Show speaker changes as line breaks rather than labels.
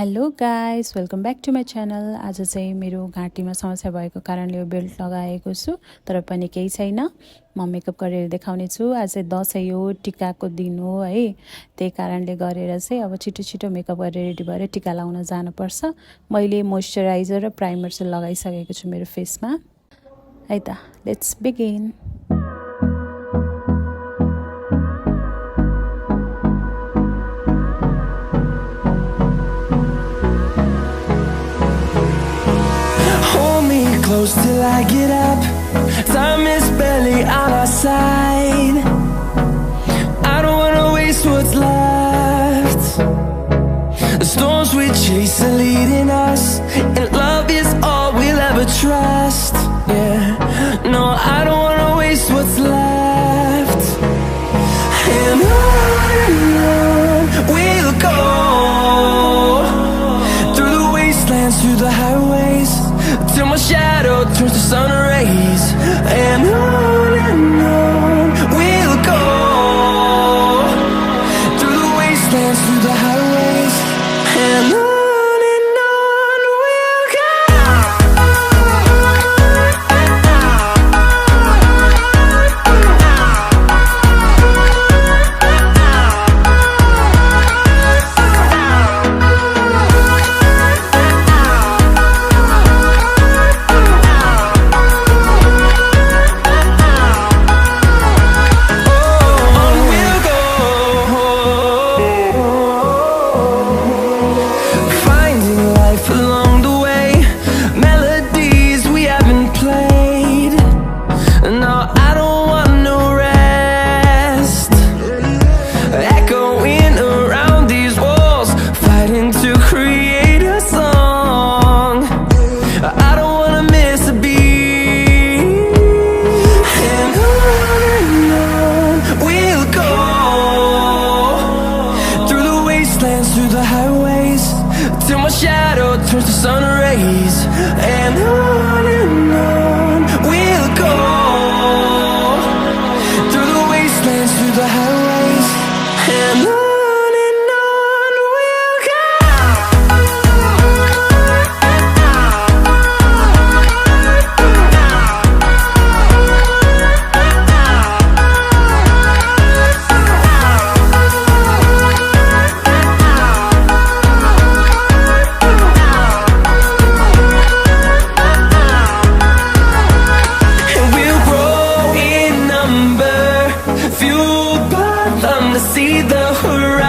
Hello guys, welcome back to my channel. आज चाहिँ मेरो घाँटीमा समस्या भएको कारणले यो बेल्ट लगाएको छु, तर पनि केही छैन। म मेकअप गरेर देखाउने छु। आज चाहिँ दसैँ हो, टिकाको दिन हो है। त्यही कारणले गरेर चाहिँ अब छिटो छिटो मेकअप गरेर रेडी भएर टिका लाउन जानुपर्छ। मैले मोइस्चराइजर र प्राइमर चाहिँ लगाइसकेको छु मेरो फेसमा। है त, let's begin.
Close till I get up. Time is barely on our side. I don't wanna waste what's left. The storms we chase are leading us, and love is all we'll ever trust. Yeah, no, I don't wanna waste what's left. And on we'll go, through the wastelands, through the highways, till my shadow turns to sun rays. And on we'll go, through the wastelands, through the highways. And on we'll go. Through the highways, till my shadow turns to sun rays. And on we'll go, through the wastelands, through the highways. And on we'll go. See the horizon.